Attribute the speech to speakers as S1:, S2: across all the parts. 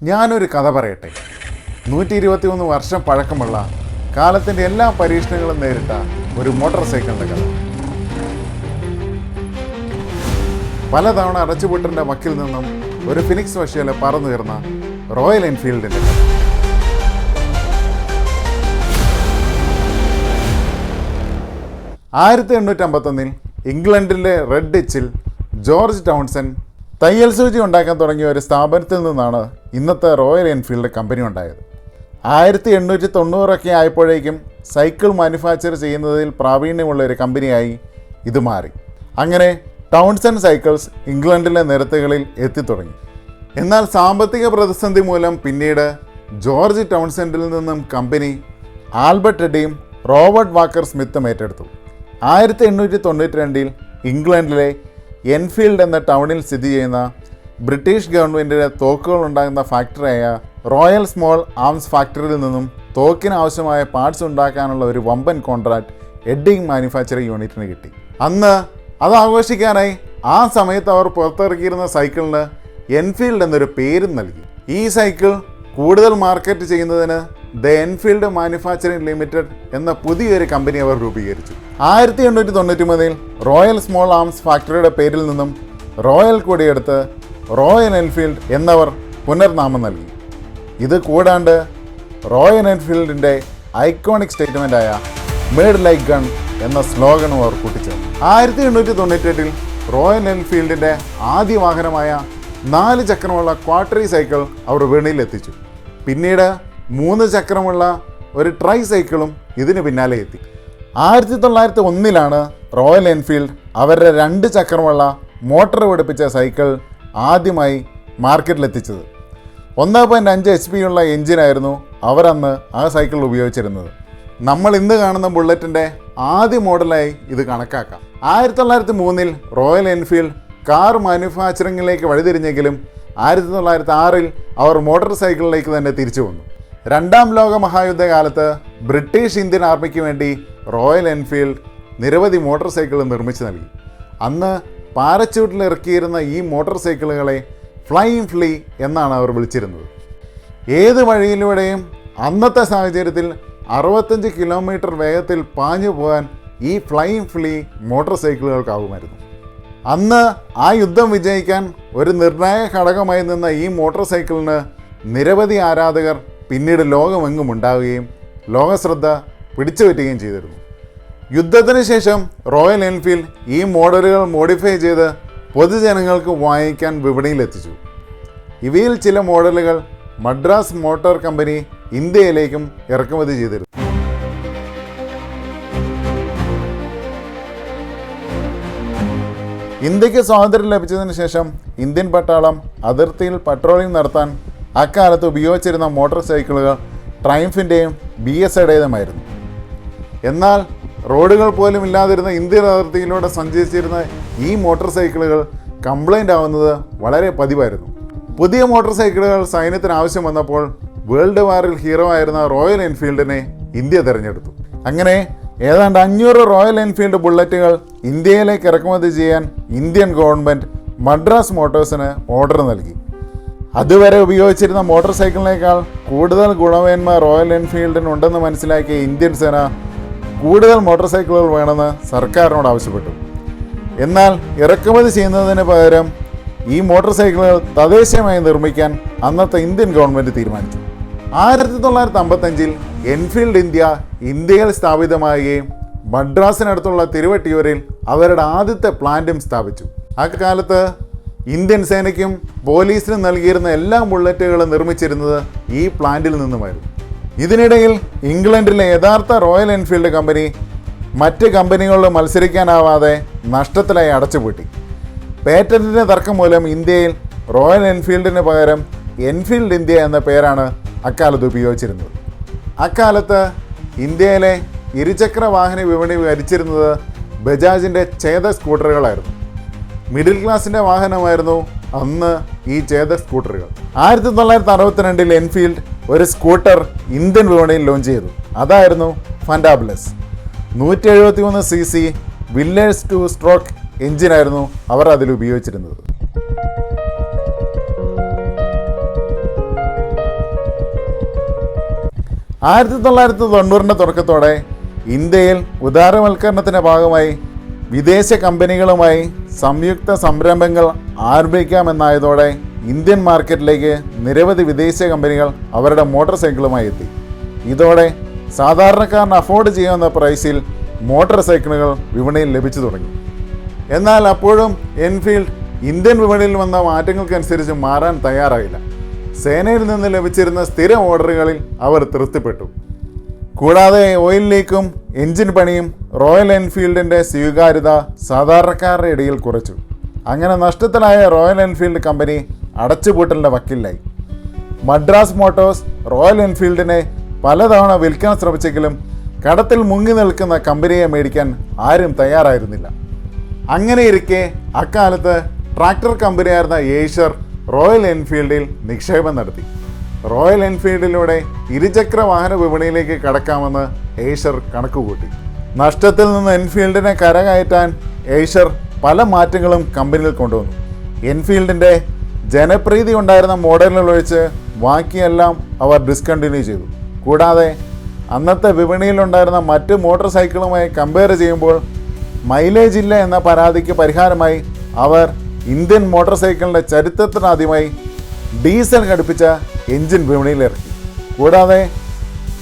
S1: ഞാനൊരു കഥ പറയട്ടെ. 121 വർഷം പഴക്കമുള്ള കാലത്തിൻ്റെ എല്ലാ പരീക്ഷണങ്ങളും നേരിട്ട ഒരു മോട്ടോർ സൈക്കിളിൻ്റെ കഥ. പലതവണ അടച്ചുപൂട്ടിൻ്റെ വക്കിൽ നിന്നും ഒരു ഫിനിക്സ് വശിയിലെ പറന്നുയർന്ന റോയൽ എൻഫീൽഡിൻ്റെ കഥ. ആയിരത്തി 1851 ഇംഗ്ലണ്ടിലെ റെഡ്ഡിച്ചിൽ ജോർജ് ടൗൺസൺ തയ്യൽ സൂചി ഉണ്ടാക്കാൻ തുടങ്ങിയ ഒരു സ്ഥാപനത്തിൽ നിന്നാണ് ഇന്നത്തെ റോയൽ എൻഫീൽഡ് കമ്പനി ഉണ്ടായത്. 1890 ആയപ്പോഴേക്കും സൈക്കിൾ മാനുഫാക്ചർ ചെയ്യുന്നതിൽ പ്രാവീണ്യമുള്ള ഒരു കമ്പനിയായി ഇത് മാറി. അങ്ങനെ ടൗൺസൺ സൈക്കിൾസ് ഇംഗ്ലണ്ടിലെ നിരത്തുകളിൽ എത്തിത്തുടങ്ങി. എന്നാൽ സാമ്പത്തിക പ്രതിസന്ധി മൂലം പിന്നീട് ജോർജ് ടൗൺസെൻഡിൽ നിന്നും കമ്പനി ആൽബർട്ട് എഡിയും റോബർട്ട് വാക്കർ സ്മിത്തും ഏറ്റെടുത്തു. 1892 ഇംഗ്ലണ്ടിലെ എൻഫീൽഡ് എന്ന ടൗണിൽ സ്ഥിതി ചെയ്യുന്ന ബ്രിട്ടീഷ് ഗവൺമെൻറ്റിൻ്റെ തോക്കുകൾ ഉണ്ടാകുന്ന ഫാക്ടറിയായ റോയൽ സ്മോൾ ആംസ് ഫാക്ടറിയിൽ നിന്നും തോക്കിന് ആവശ്യമായ പാർട്സ് ഉണ്ടാക്കാനുള്ള ഒരു വമ്പൻ കോൺട്രാക്ട് എഡിങ് മാനുഫാക്ചറിംഗ് യൂണിറ്റിന് കിട്ടി. അന്ന് അത് ആഘോഷിക്കാനായി ആ സമയത്ത് അവർ പുറത്തിറക്കിയിരുന്ന സൈക്കിളിന് എൻഫീൽഡ് എന്നൊരു പേരും നൽകി. ഈ സൈക്കിൾ കൂടുതൽ മാർക്കറ്റ് ചെയ്യുന്നതിന് ദ എൻഫീൽഡ് മാനുഫാക്ചറിംഗ് ലിമിറ്റഡ് എന്ന പുതിയൊരു കമ്പനി അവർ രൂപീകരിച്ചു. 1893 റോയൽ സ്മോൾ ആംസ് ഫാക്ടറിയുടെ പേരിൽ നിന്നും റോയൽ കൊടിയെടുത്ത് റോയൽ എൻഫീൽഡ് എന്നവർ പുനർനാമം നൽകി. ഇത് കൂടാണ്ട് റോയൽ എൻഫീൽഡിൻ്റെ ഐക്കോണിക് സ്റ്റേറ്റ്മെൻറ്റായ മേഡ് ലൈക്ക് ഗൺ എന്ന സ്ലോഗനും അവർ കൂട്ടിച്ചേർത്തു. 1898 റോയൽ എൻഫീൽഡിൻ്റെ ആദ്യ വാഹനമായ 4 ചക്രമുള്ള ക്വാർട്ടറി സൈക്കിൾ അവർ വിപണിയിലെത്തിച്ചു. പിന്നീട് 3 ചക്രമുള്ള ഒരു ട്രൈ സൈക്കിളും ഇതിന് പിന്നാലെ എത്തി. 1901 റോയൽ എൻഫീൽഡ് അവരുടെ 2 ചക്രമുള്ള മോട്ടോർ പിടിപ്പിച്ച സൈക്കിൾ ആദ്യമായി മാർക്കറ്റിലെത്തിച്ചത്. 1.5 HP ഉള്ള എഞ്ചിനായിരുന്നു അവർ അന്ന് ആ സൈക്കിൾ ഉപയോഗിച്ചിരുന്നത്. നമ്മൾ ഇന്ന് കാണുന്ന ബുള്ളറ്റിൻ്റെ ആദ്യ മോഡലായി ഇത് കണക്കാക്കാം. 1903 റോയൽ എൻഫീൽഡ് കാർ മാനുഫാക്ചറിങ്ങിലേക്ക് വഴിതിരിഞ്ഞെങ്കിലും 1906 അവർ മോട്ടോർ സൈക്കിളിലേക്ക് തന്നെ തിരിച്ചു വന്നു. രണ്ടാം ലോക മഹായുദ്ധകാലത്ത് ബ്രിട്ടീഷ് ഇന്ത്യൻ ആർമിക്ക് വേണ്ടി റോയൽ എൻഫീൽഡ് നിരവധി മോട്ടോർ സൈക്കിൾ നിർമ്മിച്ചു നൽകി. അന്ന് പാരച്യൂട്ടിൽ ഇറക്കിയിരുന്ന ഈ മോട്ടോർ സൈക്കിളുകളെ ഫ്ലൈയിങ് ഫ്ലീ എന്നാണ് അവർ വിളിച്ചിരുന്നത്. ഏത് വഴിയിലൂടെയും അന്നത്തെ സാഹചര്യത്തിൽ 65 കിലോമീറ്റർ വേഗത്തിൽ പാഞ്ഞു പോകാൻ ഈ ഫ്ലൈയിങ് ഫ്ലീ മോട്ടോർ സൈക്കിളുകൾക്കാവുമായിരുന്നു. അന്ന് ആ യുദ്ധം വിജയിക്കാൻ ഒരു നിർണായക ഘടകമായി നിന്ന ഈ മോട്ടോർ സൈക്കിളിന് നിരവധി ആരാധകർ പിന്നീട് ലോകമെങ്ങും ഉണ്ടാവുകയും ലോകശ്രദ്ധ പിടിച്ചുപറ്റുകയും ചെയ്തിരുന്നു. യുദ്ധത്തിന് ശേഷം റോയൽ എൻഫീൽഡ് ഈ മോഡലുകൾ മോഡിഫൈ ചെയ്ത് പൊതുജനങ്ങൾക്ക് വാങ്ങിക്കാൻ വിപണിയിലെത്തിച്ചു. ഇവയിൽ ചില മോഡലുകൾ മദ്രാസ് മോട്ടോർ കമ്പനി ഇന്ത്യയിലേക്കും ഇറക്കുമതി ചെയ്തിരുന്നു. ഇന്ത്യക്ക് സ്വാതന്ത്ര്യം ലഭിച്ചതിന് ശേഷം ഇന്ത്യൻ പട്ടാളം അതിർത്തിയിൽ പട്രോളിംഗ് നടത്താൻ അക്കാലത്ത് ഉപയോഗിച്ചിരുന്ന മോട്ടോർ സൈക്കിളുകൾ ട്രയംഫിൻ്റെയും BSAയുടേതുമായിരുന്നു. എന്നാൽ റോഡുകൾ പോലും ഇല്ലാതിരുന്ന ഇന്ത്യൻ അതിർത്തിയിലൂടെ സഞ്ചരിച്ചിരുന്ന ഈ മോട്ടോർ സൈക്കിളുകൾ കംപ്ലൈൻ്റ് ആവുന്നത് വളരെ പതിവായിരുന്നു. പുതിയ മോട്ടോർ സൈക്കിളുകൾ സൈന്യത്തിന് ആവശ്യം വന്നപ്പോൾ വേൾഡ് വാറിൽ ഹീറോ ആയിരുന്ന റോയൽ എൻഫീൽഡിനെ ഇന്ത്യ തിരഞ്ഞെടുത്തു. അങ്ങനെ ഏതാണ്ട് 500 റോയൽ എൻഫീൽഡ് ബുള്ളറ്റുകൾ ഇന്ത്യയിലേക്ക് ഇറക്കുമതി ചെയ്യാൻ ഇന്ത്യൻ ഗവൺമെൻറ് മദ്രാസ് മോട്ടോഴ്സിന് ഓർഡർ നൽകി. അതുവരെ ഉപയോഗിച്ചിരുന്ന മോട്ടോർ സൈക്കിളിനേക്കാൾ കൂടുതൽ ഗുണമേന്മ റോയൽ എൻഫീൽഡിനുണ്ടെന്ന് മനസ്സിലാക്കിയ ഇന്ത്യൻ സേന കൂടുതൽ മോട്ടോർ സൈക്കിളുകൾ വേണമെന്ന് സർക്കാരിനോട് ആവശ്യപ്പെട്ടു. എന്നാൽ ഇറക്കുമതി ചെയ്യുന്നതിന് പകരം ഈ മോട്ടോർ സൈക്കിളുകൾ തദ്ദേശീയമായി നിർമ്മിക്കാൻ അന്നത്തെ ഇന്ത്യൻ ഗവൺമെൻറ് തീരുമാനിച്ചു. 1955 എൻഫീൽഡ് ഇന്ത്യയിൽ സ്ഥാപിതമാകുകയും മദ്രാസിനടുത്തുള്ള തിരുവട്ടിയൂരിൽ അവരുടെ ആദ്യത്തെ പ്ലാന്റും സ്ഥാപിച്ചു. അക്കാലത്ത് ഇന്ത്യൻ സേനയ്ക്കും പോലീസിനും നൽകിയിരുന്ന എല്ലാ ബുള്ളറ്റുകളും നിർമ്മിച്ചിരുന്നത് ഈ പ്ലാന്റിൽ നിന്നുമായിരുന്നു. ഇതിനിടയിൽ ഇംഗ്ലണ്ടിലെ യഥാർത്ഥ റോയൽ എൻഫീൽഡ് കമ്പനി മറ്റ് കമ്പനികളോട് മത്സരിക്കാനാവാതെ നഷ്ടത്തിലായി അടച്ചുപൂട്ടി. പേറ്റന്റിൻ്റെ തർക്കം മൂലം ഇന്ത്യയിൽ റോയൽ എൻഫീൽഡിന് പകരം എൻഫീൽഡ് ഇന്ത്യ എന്ന പേരാണ് അക്കാലത്ത് ഉപയോഗിച്ചിരുന്നത്. അക്കാലത്ത് ഇന്ത്യയിലെ ഇരുചക്ര വാഹന വിപണി ഭരിച്ചിരുന്നത് ബജാജിൻ്റെ ചേതക് സ്കൂട്ടറുകളായിരുന്നു. മിഡിൽ ക്ലാസിൻ്റെ വാഹനമായിരുന്നു അന്ന് ഈ ചേതക് സ്കൂട്ടറുകൾ. 1962 എൻഫീൽഡ് ഒരു സ്കൂട്ടർ ഇന്ത്യൻ വിപണിയിൽ ലോഞ്ച് ചെയ്തു. അതായിരുന്നു ഫണ്ടാബുലസ്. 173 cc വില്ലേഴ്സ് 2 സ്ട്രോക്ക് എഞ്ചിനായിരുന്നു അവർ അതിൽ ഉപയോഗിച്ചിരുന്നത്. 1990 തുടക്കത്തോടെ ഇന്ത്യയിൽ ഉദാരവൽക്കരണത്തിൻ്റെ ഭാഗമായി വിദേശ കമ്പനികളുമായി സംയുക്ത സംരംഭങ്ങൾ ആരംഭിക്കാമെന്നായതോടെ ഇന്ത്യൻ മാർക്കറ്റിലേക്ക് നിരവധി വിദേശ കമ്പനികൾ അവരുടെ മോട്ടോർ സൈക്കിളുമായി എത്തി. ഇതോടെ സാധാരണക്കാരന് അഫോർഡ് ചെയ്യാവുന്ന പ്രൈസിൽ മോട്ടോർ സൈക്കിളുകൾ വിപണിയിൽ ലഭിച്ചു തുടങ്ങി. എന്നാൽ അപ്പോഴും എൻഫീൽഡ് ഇന്ത്യൻ വിപണിയിൽ വന്ന മാറ്റങ്ങൾക്കനുസരിച്ച് മാറാൻ തയ്യാറായില്ല. സേനയിൽ നിന്ന് ലഭിച്ചിരുന്ന സ്ഥിര ഓർഡറുകളിൽ അവർ തൃപ്തിപ്പെട്ടു. കൂടാതെ ഓയിൽ ലീക്കും എൻജിൻ പണിയും റോയൽ എൻഫീൽഡിൻ്റെ സ്വീകാര്യത സാധാരണക്കാരുടെ ഇടയിൽ കുറച്ചു. അങ്ങനെ നഷ്ടത്തിലായ റോയൽ എൻഫീൽഡ് കമ്പനി അടച്ചുപൂട്ടലിൻ്റെ വക്കിലായി. മദ്രാസ് മോട്ടോഴ്സ് റോയൽ എൻഫീൽഡിനെ പലതവണ വിൽക്കാൻ ശ്രമിച്ചെങ്കിലും കടത്തിൽ മുങ്ങി നിൽക്കുന്ന കമ്പനിയെ മേടിക്കാൻ ആരും തയ്യാറായിരുന്നില്ല. അങ്ങനെയിരിക്കെ അക്കാലത്ത് ട്രാക്ടർ കമ്പനിയായിരുന്ന ഏഷ്യർ റോയൽ എൻഫീൽഡിൽ നിക്ഷേപം നടത്തി. റോയൽ എൻഫീൽഡിലൂടെ ഇരുചക്ര വാഹന വിപണിയിലേക്ക് കടക്കാമെന്ന് ഏഷ്യർ കണക്കുകൂട്ടി. നഷ്ടത്തിൽ നിന്ന് എൻഫീൽഡിനെ കരകയറ്റാൻ ഏഷ്യർ പല മാറ്റങ്ങളും കമ്പനിയിൽ കൊണ്ടുവന്നു. എൻഫീൽഡിൻ്റെ ജനപ്രീതി ഉണ്ടായിരുന്ന മോഡലുകൾ ഒഴിച്ച് ബാക്കിയെല്ലാം അവർ ഡിസ്കണ്ടിന്യൂ ചെയ്തു. കൂടാതെ അന്നത്തെ വിപണിയിലുണ്ടായിരുന്ന മറ്റ് മോട്ടോർ സൈക്കിളുമായി കമ്പയർ ചെയ്യുമ്പോൾ മൈലേജ് ഇല്ല എന്ന പരാതിക്ക് പരിഹാരമായി അവർ ഇന്ത്യൻ മോട്ടോർ സൈക്കിളിൻ്റെ ചരിത്രത്തിനാദ്യമായി ഡീസൽ ഘടിപ്പിച്ച എൻജിൻ വിപണിയിലിറക്കി. കൂടാതെ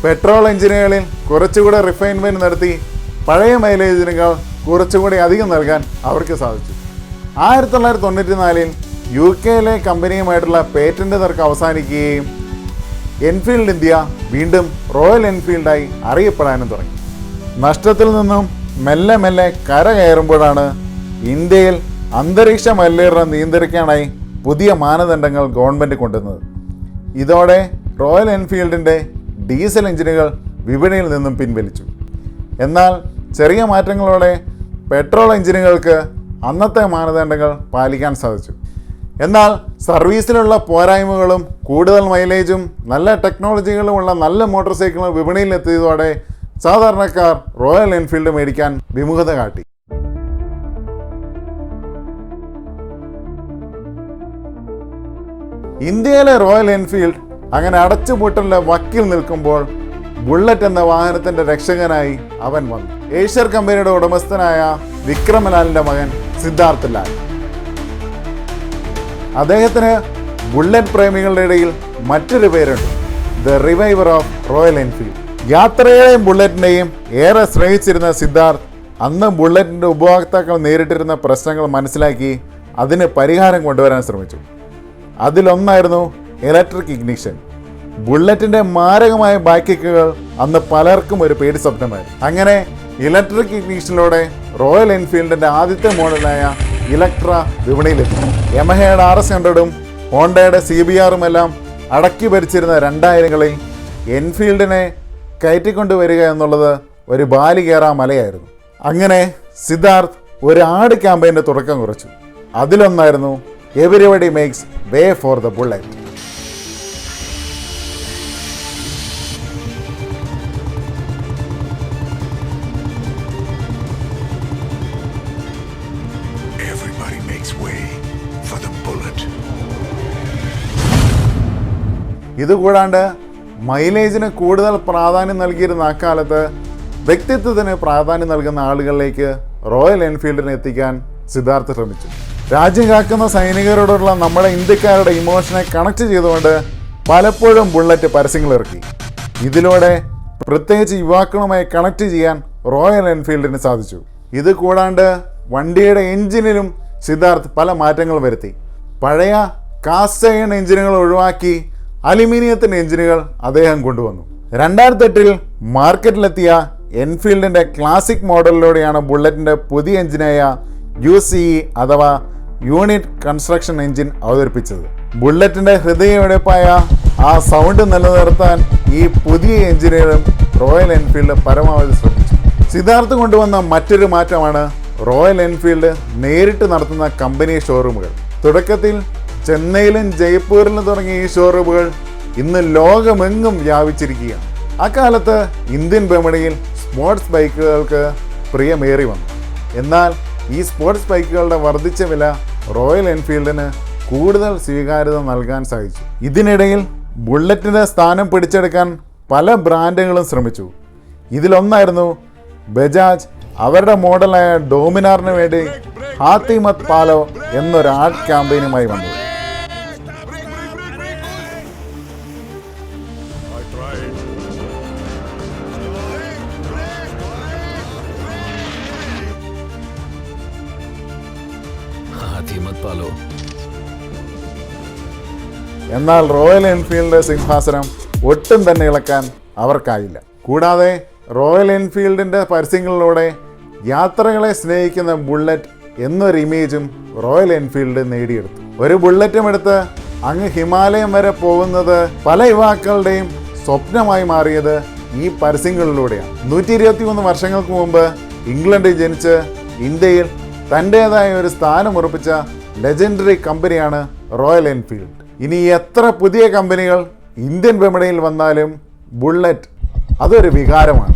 S1: പെട്രോൾ എഞ്ചിനുകളിൽ കുറച്ചുകൂടെ റിഫൈൻമെൻറ്റ് നടത്തി പഴയ മൈലേജിനേക്കാൾ കുറച്ചുകൂടി അധികം നൽകാൻ അവർക്ക് സാധിച്ചു. 1994 UK കമ്പനിയുമായിട്ടുള്ള പേറ്റന്റ് തർക്കം അവസാനിക്കുകയും എൻഫീൽഡ് ഇന്ത്യ വീണ്ടും റോയൽ എൻഫീൽഡായി അറിയപ്പെടാനും തുടങ്ങി. നഷ്ടത്തിൽ നിന്നും മെല്ലെ മെല്ലെ കരകയറുമ്പോഴാണ് ഇന്ത്യയിൽ അന്തരീക്ഷ മലിനീകരണം നിയന്ത്രിക്കാനായി പുതിയ മാനദണ്ഡങ്ങൾ ഗവൺമെൻറ് കൊണ്ടുവന്നത്. ഇതോടെ റോയൽ എൻഫീൽഡിൻ്റെ ഡീസൽ എഞ്ചിനുകൾ വിപണിയിൽ നിന്നും പിൻവലിച്ചു. എന്നാൽ ചെറിയ മാറ്റങ്ങളോടെ പെട്രോൾ എഞ്ചിനുകൾക്ക് അന്നത്തെ മാനദണ്ഡങ്ങൾ പാലിക്കാൻ സാധിച്ചു. എന്നാൽ സർവീസിലുള്ള പോരായ്മകളും കൂടുതൽ മൈലേജും നല്ല ടെക്നോളജികളുമുള്ള നല്ല മോട്ടോർ സൈക്കിളുകൾ വിപണിയിൽ എത്തിയതോടെ സാധാരണക്കാർ റോയൽ എൻഫീൽഡ് മേടിക്കാൻ വിമുഖത കാട്ടി. ഇന്ത്യയിലെ റോയൽ എൻഫീൽഡ് അങ്ങനെ അടച്ചുപൂട്ടലിന്റെ വക്കിൽ നിൽക്കുമ്പോൾ ബുള്ളറ്റ് എന്ന വാഹനത്തിന്റെ രക്ഷകനായി അവൻ വന്നു. ഏഷ്യർ കമ്പനിയുടെ ഉടമസ്ഥനായ വിക്രമലാലിന്റെ മകൻ സിദ്ധാർത്ഥ് ലാൽ. അദ്ദേഹത്തിന് ബുള്ളറ്റ് പ്രേമികളുടെ ഇടയിൽ മറ്റൊരു പേരുണ്ട്, the reviver of royal Enfield. യാത്രയെയും ബുള്ളറ്റിനെയും ഏറെ സ്നേഹിച്ചിരുന്ന സിദ്ധാർത്ഥ് അന്ന് ബുള്ളറ്റിന്റെ ഉപഭോക്താക്കൾ നേരിട്ടിരുന്ന പ്രശ്നങ്ങൾ മനസ്സിലാക്കി അതിന് പരിഹാരം കൊണ്ടുവരാൻ ശ്രമിച്ചു. അതിലൊന്നായിരുന്നു ഇലക്ട്രിക് ഇഗ്നിഷൻ. ബുള്ളറ്റിന്റെ മാരകമായ ബാക്ക് കിക്കുകൾ അന്ന് പലർക്കും ഒരു പേടി സ്വപ്നമായിരുന്നു. അങ്ങനെ ഇലക്ട്രിക് ഇഗ്നിഷനിലൂടെ റോയൽ എൻഫീൽഡിന്റെ ആദ്യത്തെ മോഡലായ ഇലക്ട്ര വിപണിയിലെത്തി. യമഹയുടെ RS100ഉം ഹോണ്ടയുടെ CBRഉം എല്ലാം അടക്കി ഭരിച്ചിരുന്ന 2000കളിൽ എൻഫീൽഡിനെ കയറ്റിക്കൊണ്ടുവരിക എന്നുള്ളത് ഒരു ബാലികേറാ മലയായിരുന്നു. അങ്ങനെ സിദ്ധാർത്ഥ് ഒരു ആഡ് ക്യാമ്പയിൻ്റെ തുടക്കം കുറിച്ചു. അതിലൊന്നായിരുന്നു everybody makes way for the bullet. ഇതുകൂടാണ്ട് മൈലേജിന് കൂടുതൽ പ്രാധാന്യം നൽകിയിരുന്ന അക്കാലത്ത് വ്യക്തിത്വത്തിന് പ്രാധാന്യം നൽകുന്ന ആളുകളിലേക്ക് റോയൽ എൻഫീൽഡിനെ എത്തിക്കാൻ സിദ്ധാർത്ഥ് ശ്രമിച്ചു. രാജ്യം കാക്കുന്ന സൈനികരോടുള്ള നമ്മുടെ ഇന്ത്യക്കാരുടെ ഇമോഷനെ കണക്ട് ചെയ്തുകൊണ്ട് പലപ്പോഴും ബുള്ളറ്റ് പരസ്യങ്ങൾ ഇറക്കി. ഇതിലൂടെ പ്രത്യേകിച്ച് യുവാക്കളുമായി കണക്ട് ചെയ്യാൻ റോയൽ എൻഫീൽഡിന് സാധിച്ചു. ഇത് കൂടാണ്ട് വണ്ടിയുടെ എഞ്ചിനിലും സിദ്ധാർത്ഥ് പല മാറ്റങ്ങൾ വരുത്തി. പഴയ കാസ്റ്റ് അയൺ എഞ്ചിനുകൾ ഒഴിവാക്കി അലുമിനിയത്തിൻ്റെ എഞ്ചിനുകൾ അദ്ദേഹം കൊണ്ടുവന്നു. 2008 മാർക്കറ്റിലെത്തിയ എൻഫീൽഡിൻ്റെ ക്ലാസിക് മോഡലിലൂടെയാണ് ബുള്ളറ്റിൻ്റെ പുതിയ എഞ്ചിനായ UCE അഥവാ യൂണിറ്റ് കൺസ്ട്രക്ഷൻ എഞ്ചിൻ അവതരിപ്പിച്ചത്. ബുള്ളറ്റിൻ്റെ ഹൃദയമിടിപ്പായ ആ സൗണ്ട് നിലനിർത്താൻ ഈ പുതിയ എഞ്ചിനുകളും റോയൽ എൻഫീൽഡ് പരമാവധി ശ്രമിച്ചു. സിദ്ധാർത്ഥ് കൊണ്ടുവന്ന മറ്റൊരു മാറ്റമാണ് റോയൽ എൻഫീൽഡ് നേരിട്ട് നടത്തുന്ന കമ്പനി ഷോറൂമുകൾ. തുടക്കത്തിൽ ചെന്നൈയിലും ജയ്പൂരിലും തുടങ്ങിയ ഈ ഷോറൂമുകൾ ഇന്ന് ലോകമെങ്ങും വ്യാപിച്ചിരിക്കുകയാണ്. അക്കാലത്ത് ഇന്ത്യൻ വിപണിയിൽ സ്പോർട്സ് ബൈക്കുകൾക്ക് പ്രിയമേറി വന്നു. എന്നാൽ ഈ സ്പോർട്സ് ബൈക്കുകളുടെ വർദ്ധിച്ച വില റോയൽ എൻഫീൽഡിന് കൂടുതൽ സ്വീകാര്യത നൽകാൻ സാധിച്ചു. ഇതിനിടയിൽ ബുള്ളറ്റിൻ്റെ സ്ഥാനം പിടിച്ചെടുക്കാൻ പല ബ്രാൻഡുകളും ശ്രമിച്ചു. ഇതിലൊന്നായിരുന്നു ബജാജ് അവരുടെ മോഡലായ ഡോമിനാറിന് വേണ്ടി ഹാത്തി മത് പാലോ എന്നൊരു ആഡ് ക്യാമ്പയിനുമായി വന്നത്. എന്നാൽ റോയൽ എൻഫീൽഡ് സിംഹാസനം ഒട്ടും തന്നെ ഇളക്കാൻ അവർക്കായില്ല. കൂടാതെ റോയൽ എൻഫീൽഡിൻ്റെ പരസ്യങ്ങളിലൂടെ യാത്രകളെ സ്നേഹിക്കുന്ന ബുള്ളറ്റ് എന്നൊരു ഇമേജും റോയൽ എൻഫീൽഡ് നേടിയെടുത്തു. ഒരു ബുള്ളറ്റും എടുത്ത് അങ്ങ് ഹിമാലയം വരെ പോകുന്നത് പല യുവാക്കളുടെയും സ്വപ്നമായി മാറിയത് ഈ പരസ്യങ്ങളിലൂടെയാണ്. 123 വർഷങ്ങൾക്ക് മുമ്പ് ഇംഗ്ലണ്ടിൽ ജനിച്ച് ഇന്ത്യയിൽ തൻ്റേതായ ഒരു സ്ഥാനമുറപ്പിച്ച ലെജൻഡറി കമ്പനിയാണ് റോയൽ എൻഫീൽഡ്. ഇനി എത്ര പുതിയ കമ്പനികൾ ഇന്ത്യൻ വിപണിയിൽ വന്നാലും ബുള്ളറ്റ് അതൊരു വികാരമാണ്.